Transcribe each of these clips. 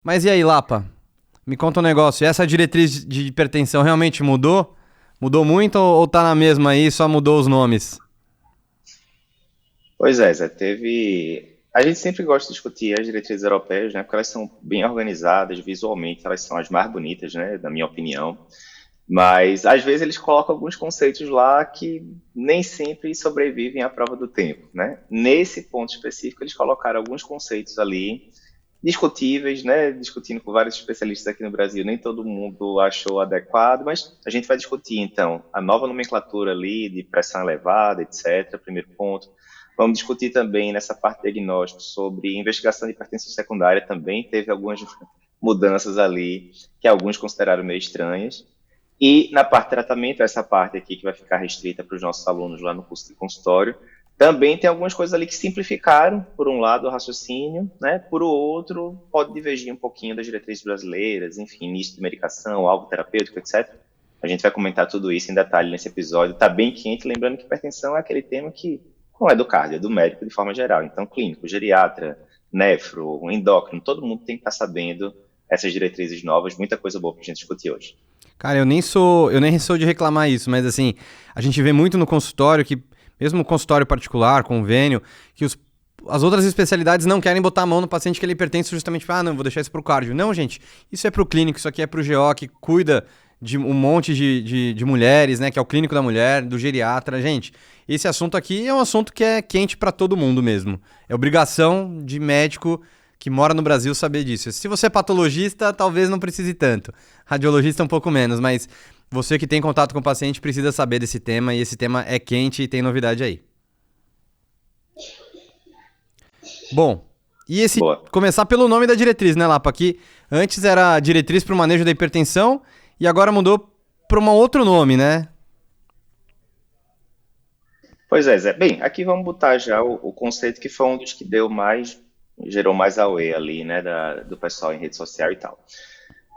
Mas e aí, Lapa? Me conta um negócio. Essa diretriz de hipertensão realmente mudou? Mudou muito ou tá na mesma aí, só mudou os nomes? Pois é, Zé, teve. A gente sempre gosta de discutir as diretrizes europeias, né? Porque elas são bem organizadas, visualmente, elas são as mais bonitas, né? Na minha opinião. Mas às vezes eles colocam alguns conceitos lá que nem sempre sobrevivem à prova do tempo, né? Nesse ponto específico, eles colocaram alguns conceitos ali discutíveis, né? Discutindo com vários especialistas aqui no Brasil, nem todo mundo achou adequado, mas a gente vai discutir então a nova nomenclatura ali de pressão elevada, etc. Primeiro ponto. Vamos discutir também nessa parte de diagnóstico sobre investigação de hipertensão secundária, também teve algumas mudanças ali que alguns consideraram meio estranhas. E na parte de tratamento, essa parte aqui que vai ficar restrita para os nossos alunos lá no curso de consultório, também tem algumas coisas ali que simplificaram, por um lado, o raciocínio, né? Por outro, pode divergir um pouquinho das diretrizes brasileiras, enfim, início de medicação, alvo terapêutico, etc. A gente vai comentar tudo isso em detalhe nesse episódio. Está bem quente, lembrando que hipertensão é aquele tema que não é do cardio, é do médico de forma geral. Então, clínico, geriatra, nefro, endócrino, todo mundo tem que estar sabendo essas diretrizes novas, muita coisa boa para a gente discutir hoje. Cara, eu nem sou de reclamar isso, mas assim, a gente vê muito no consultório que, mesmo no consultório particular, convênio, que as outras especialidades não querem botar a mão no paciente que ele pertence justamente para, não, vou deixar isso pro cardio. Não, gente, isso é pro clínico, isso aqui é pro GO, que cuida de um monte de mulheres, né, que é o clínico da mulher, do geriatra. Gente, esse assunto aqui é um assunto que é quente para todo mundo mesmo. É obrigação de médico que mora no Brasil saber disso. Se você é patologista, talvez não precise tanto. Radiologista um pouco menos, mas você que tem contato com o paciente precisa saber desse tema e esse tema é quente e tem novidade aí. Bom, e esse Boa. começar pelo nome da diretriz, né, Lapa? Que antes era diretriz para o manejo da hipertensão e agora mudou para um outro nome, né? Pois é, Zé. Bem, aqui vamos botar já o conceito que foi um dos que deu mais, gerou mais auê ali, né, do pessoal em rede social e tal.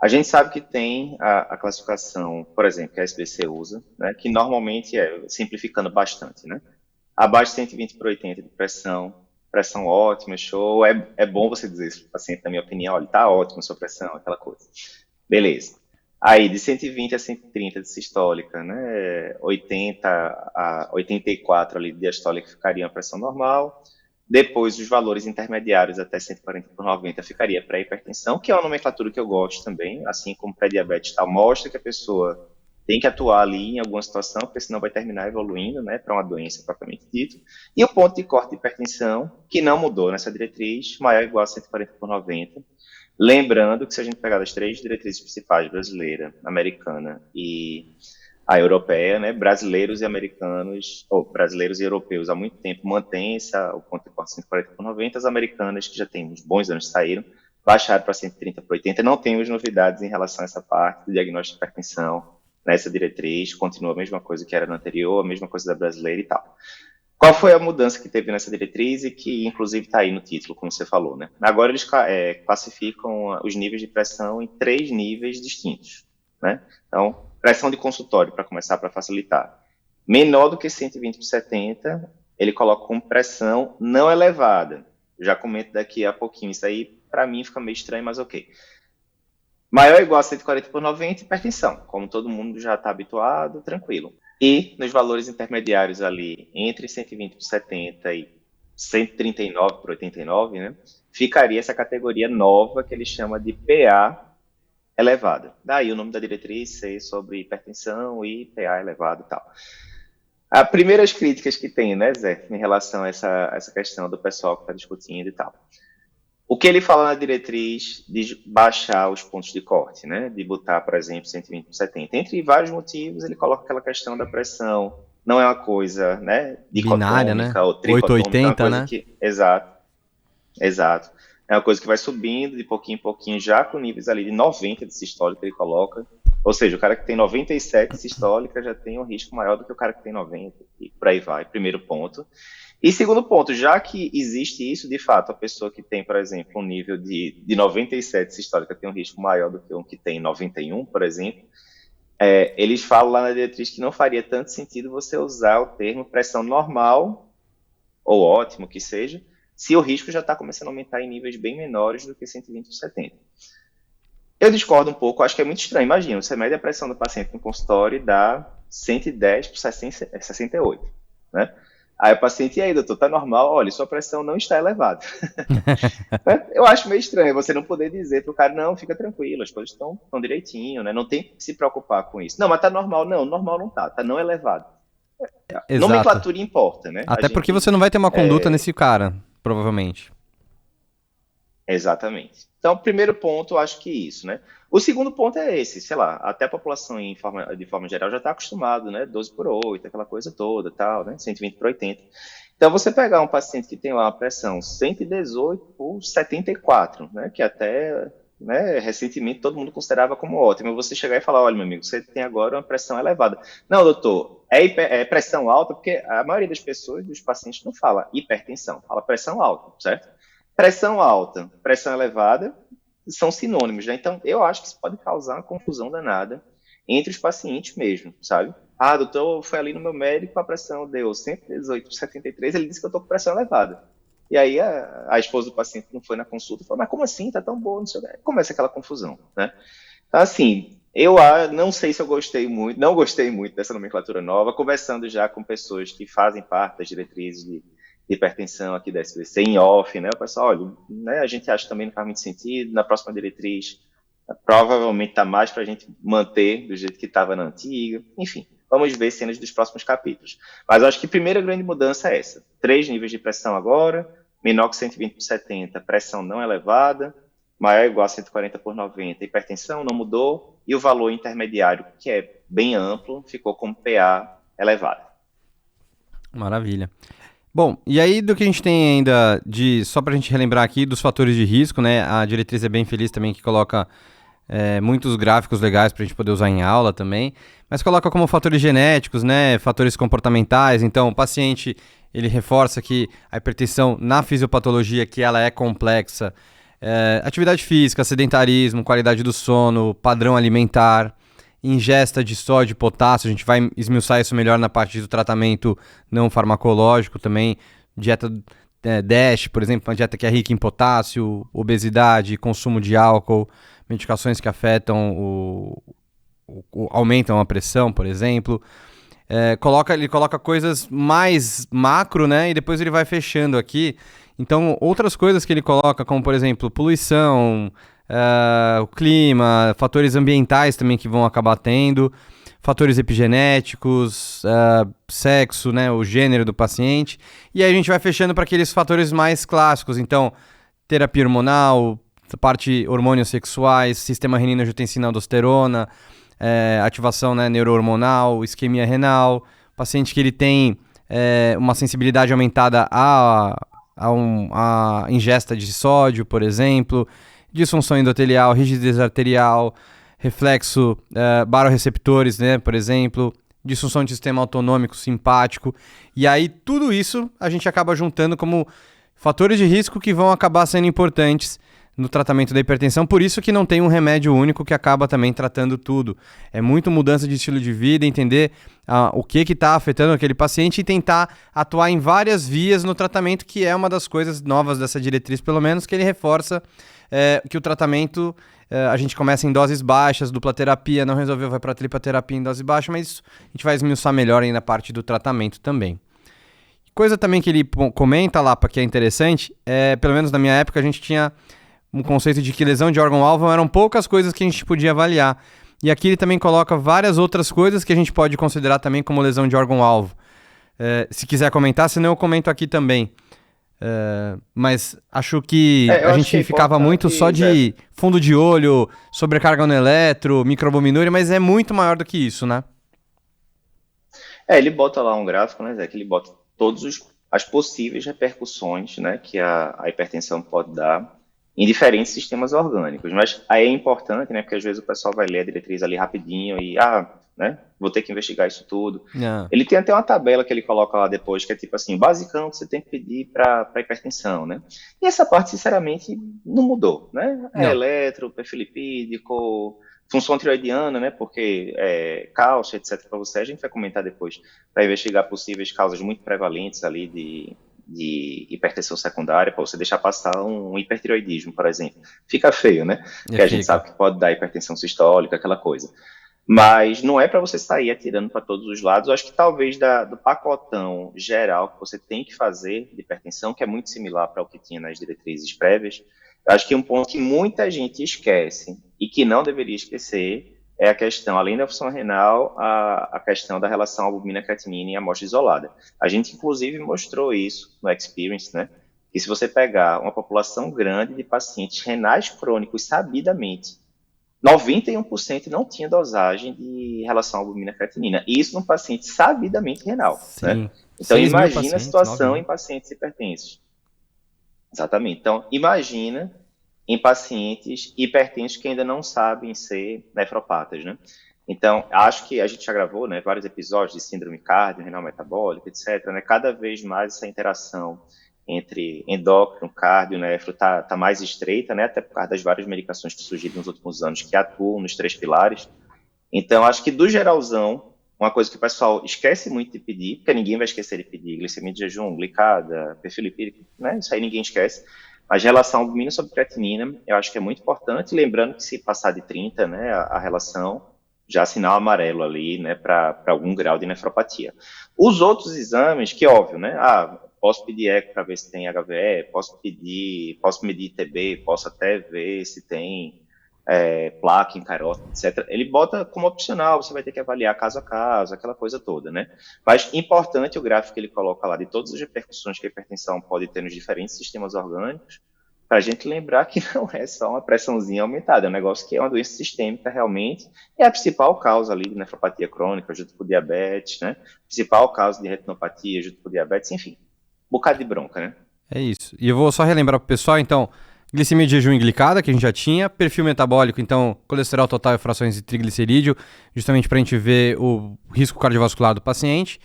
A gente sabe que tem a classificação, por exemplo, que a SBC usa, né, que normalmente é, simplificando bastante, né, abaixo de 120 por 80 de pressão, pressão ótima, show, é bom você dizer isso para o paciente, na minha opinião, olha, tá ótima a sua pressão, aquela coisa. Beleza. Aí, de 120 a 130 de sistólica, né, 80 a 84 ali de diastólica ficaria a pressão normal. Depois, os valores intermediários até 140 por 90 ficaria pré-hipertensão, que é uma nomenclatura que eu gosto também, assim como pré-diabetes tal, mostra que a pessoa tem que atuar ali em alguma situação, porque senão vai terminar evoluindo, né, para uma doença propriamente dita. E o ponto de corte de hipertensão, que não mudou nessa diretriz, maior ou igual a 140 por 90. Lembrando que se a gente pegar as três diretrizes principais, brasileira, americana e a europeia, né, brasileiros e americanos, ou brasileiros e europeus há muito tempo mantêm o ponto de corte 140 por 90, as americanas, que já tem uns bons anos saíram, baixaram para 130 por 80, não temos novidades em relação a essa parte do diagnóstico de hipertensão nessa diretriz, continua a mesma coisa que era na anterior, a mesma coisa da brasileira e tal. Qual foi a mudança que teve nessa diretriz e que, inclusive, está aí no título, como você falou, né? Agora eles classificam os níveis de pressão em três níveis distintos, né? Então, pressão de consultório, para começar, para facilitar. Menor do que 120 por 70, ele coloca como pressão não elevada. Já comento daqui a pouquinho. Isso aí, para mim, fica meio estranho, mas ok. Maior ou igual a 140 por 90, hipertensão. Como todo mundo já está habituado, tranquilo. E nos valores intermediários ali, entre 120 por 70 e 139 por 89, né, ficaria essa categoria nova que ele chama de PA elevada. Daí o nome da diretriz ser sobre hipertensão e PA elevado e tal. As primeiras críticas que tem, né, Zé, em relação a essa questão do pessoal que está discutindo e tal. O que ele fala na diretriz de baixar os pontos de corte, né? De botar, por exemplo, 120 por 70. Entre vários motivos, ele coloca aquela questão da pressão. Não é uma coisa, né, Binária, né? dicotômica ou tricotômica, é uma 880, coisa né? que... Exato, exato. É uma coisa que vai subindo de pouquinho em pouquinho, já com níveis ali de 90 de sistólica ele coloca. Ou seja, o cara que tem 97 de sistólica já tem um risco maior do que o cara que tem 90. E por aí vai, primeiro ponto. E segundo ponto, já que existe isso, de fato, a pessoa que tem, por exemplo, um nível de 97 sistólica tem um risco maior do que um que tem 91, por exemplo, eles falam lá na diretriz que não faria tanto sentido você usar o termo pressão normal, ou ótimo que seja, se o risco já está começando a aumentar em níveis bem menores do que 120 por 70. Eu discordo um pouco, acho que é muito estranho. Imagina, você mede a pressão do paciente no consultório e dá 110 por 68, né? Aí o paciente, e aí, doutor, tá normal? Olha, sua pressão não está elevada. Eu acho meio estranho você não poder dizer para o cara, não, fica tranquilo, as coisas estão direitinho, né? Não tem que se preocupar com isso. Não, mas tá normal. Não, normal não tá não elevado. Exato. Nomenclatura importa, né? A Até porque gente, você não vai ter uma conduta nesse cara, provavelmente. exatamente. Então, primeiro ponto, eu acho que isso, né? O segundo ponto é esse, sei lá, até a população de forma geral já está acostumado, né? 12 por 8, aquela coisa toda, tal, né? 120 por 80. Então, você pegar um paciente que tem lá uma pressão 118 por 74, né? Que até, né, recentemente todo mundo considerava como ótimo. Você chegar e falar, olha, meu amigo, você tem agora uma pressão elevada. Não, doutor, é pressão alta, porque a maioria das pessoas, dos pacientes, não fala hipertensão, fala pressão alta, certo? Pressão alta, pressão elevada, são sinônimos, né? Então, eu acho que isso pode causar uma confusão danada entre os pacientes mesmo, sabe? Ah, doutor, foi ali no meu médico, a pressão deu 118 por 73, ele disse que eu tô com pressão elevada. E aí a esposa do paciente não foi na consulta, falou, mas como assim? Tá tão boa, não sei o que. Começa aquela confusão, né? Então, assim, eu não sei se eu gostei muito, não gostei muito dessa nomenclatura nova, conversando já com pessoas que fazem parte das diretrizes de hipertensão aqui da SBC em off, né? O pessoal, olha, né, a gente acha que também não faz muito sentido, na próxima diretriz provavelmente está mais para a gente manter do jeito que estava na antiga, enfim, vamos ver cenas dos próximos capítulos. Mas eu acho que a primeira grande mudança é essa, 3 níveis de pressão agora, menor que 120 por 70, pressão não elevada, maior ou igual a 140 por 90, hipertensão não mudou, e o valor intermediário, que é bem amplo, ficou com PA elevado. Maravilha. Bom, e aí do que a gente tem ainda só pra gente relembrar aqui dos fatores de risco, né? A diretriz é bem feliz também que coloca muitos gráficos legais pra gente poder usar em aula também, mas coloca como fatores genéticos, né? Fatores comportamentais, então o paciente, ele reforça que a hipertensão na fisiopatologia, que ela é complexa, atividade física, sedentarismo, qualidade do sono, padrão alimentar, ingesta de sódio e potássio, a gente vai esmiuçar isso melhor na parte do tratamento não farmacológico também, dieta DASH, por exemplo, uma dieta que é rica em potássio, obesidade, consumo de álcool, medicações que afetam aumentam a pressão, por exemplo. Ele coloca coisas mais macro, né, e depois ele vai fechando aqui. Então, outras coisas que ele coloca, como por exemplo, poluição, o clima, fatores ambientais também que vão acabar tendo, fatores epigenéticos, sexo, né, o gênero do paciente, e aí a gente vai fechando para aqueles fatores mais clássicos, então terapia hormonal, parte hormônios sexuais, sistema renina-angiotensina-aldosterona, ativação, né, neurohormonal, isquemia renal, paciente que ele tem uma sensibilidade aumentada a ingesta de sódio, por exemplo, disfunção endotelial, rigidez arterial, reflexo baroreceptores, né, por exemplo, disfunção de sistema autonômico simpático. E aí tudo isso a gente acaba juntando como fatores de risco que vão acabar sendo importantes no tratamento da hipertensão, por isso que não tem um remédio único que acaba também tratando tudo. É muito mudança de estilo de vida, entender o que está afetando aquele paciente e tentar atuar em várias vias no tratamento, que é uma das coisas novas dessa diretriz, pelo menos, que ele reforça que o tratamento, a gente começa em doses baixas, dupla terapia, não resolveu, vai para tripa-terapia em dose baixa, mas isso a gente vai esmiuçar melhor aí na parte do tratamento também. Coisa também que ele comenta, Lapa, que é interessante, pelo menos na minha época, a gente tinha um conceito de que lesão de órgão-alvo eram poucas coisas que a gente podia avaliar. E aqui ele também coloca várias outras coisas que a gente pode considerar também como lesão de órgão-alvo. Se quiser comentar, senão eu comento aqui também. Mas acho que a gente ficava muito só de fundo de olho, sobrecarga no eletro, microalbuminúria, mas é muito maior do que isso, né? Ele bota lá um gráfico, né, Zé, que ele bota todas as possíveis repercussões, né, que a hipertensão pode dar em diferentes sistemas orgânicos. Mas aí é importante, né, porque às vezes o pessoal vai ler a diretriz ali rapidinho e, né, vou ter que investigar isso tudo. Ele tem até uma tabela que ele coloca lá depois, que é tipo assim, basicão que você tem que pedir para hipertensão, né? E essa parte, sinceramente, não mudou, né? Eletro, perfil lipídico, função tiroidiana, né, porque cálcio, etc, para você, a gente vai comentar depois, para investigar possíveis causas muito prevalentes ali de hipertensão secundária, para você deixar passar um hipertireoidismo, por exemplo. Fica feio, né? Porque a gente sabe que pode dar hipertensão sistólica, aquela coisa. Mas não é para você sair atirando para todos os lados. Eu acho que talvez do pacotão geral que você tem que fazer de hipertensão, que é muito similar para o que tinha nas diretrizes prévias, eu acho que um ponto que muita gente esquece e que não deveria esquecer é a questão, além da função renal, a questão da relação albumina-creatinina em amostra isolada. A gente, inclusive, mostrou isso no Experience, né? Que se você pegar uma população grande de pacientes renais crônicos, sabidamente, 91% não tinha dosagem de relação albumina-creatinina. E isso num paciente sabidamente renal, né? Então, imagina a situação em pacientes hipertensos. Exatamente. Então, imagina em pacientes hipertensos que ainda não sabem ser nefropatas, né? Então, acho que a gente já gravou, né, vários episódios de síndrome cardio, renal metabólica, etc., né? Cada vez mais essa interação entre endócrino, cardio e nefro tá mais estreita, né? Até por causa das várias medicações que surgiram nos últimos anos que atuam nos 3 pilares. Então, acho que do geralzão, uma coisa que o pessoal esquece muito de pedir, porque ninguém vai esquecer de pedir, glicemia de jejum, glicada, perfil lipídico, né? Isso aí ninguém esquece. Mas relação albumina sobre creatinina, eu acho que é muito importante, lembrando que se passar de 30, né, a relação já sinal amarelo ali, né, para algum grau de nefropatia. Os outros exames, que óbvio, né, posso pedir eco para ver se tem HVE, posso medir ITB, posso até ver se tem placa em carótida, etc. Ele bota como opcional, você vai ter que avaliar caso a caso, aquela coisa toda, né? Mas importante o gráfico que ele coloca lá de todas as repercussões que a hipertensão pode ter nos diferentes sistemas orgânicos, para a gente lembrar que não é só uma pressãozinha aumentada, é um negócio que é uma doença sistêmica realmente, é a principal causa ali de nefropatia crônica, junto com diabetes, né? Principal causa de retinopatia, junto com diabetes, enfim, bocado de bronca, né? É isso. E eu vou só relembrar pro pessoal, então, glicemia de jejum e glicada, que a gente já tinha, perfil metabólico, então, colesterol total e frações de triglicerídeo, justamente para a gente ver o risco cardiovascular do paciente.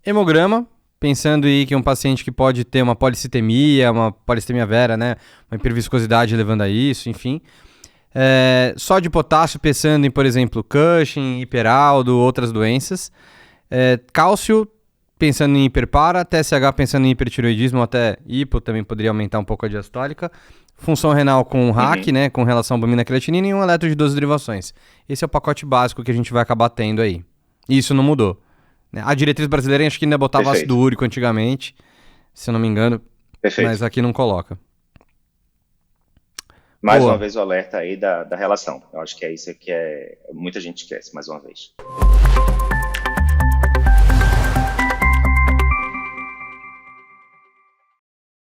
Hemograma, pensando aí que é um paciente que pode ter uma polissemia vera, né? Uma hiperviscosidade levando a isso, enfim. Sódio e potássio, pensando em, por exemplo, Cushing, hiperaldo, outras doenças. Cálcio, pensando em hiperpara, TSH pensando em hipertireoidismo, até hipo também poderia aumentar um pouco a diastólica. Função renal com RAC, né, com relação à albumina-creatinina e um eletro de 12 derivações. Esse é o pacote básico que a gente vai acabar tendo aí. E isso não mudou. A diretriz brasileira acho que ainda botava ácido úrico antigamente, se eu não me engano, mas aqui não coloca. Mais uma vez o alerta aí da relação. Eu acho que é isso que muita gente esquece, mais uma vez.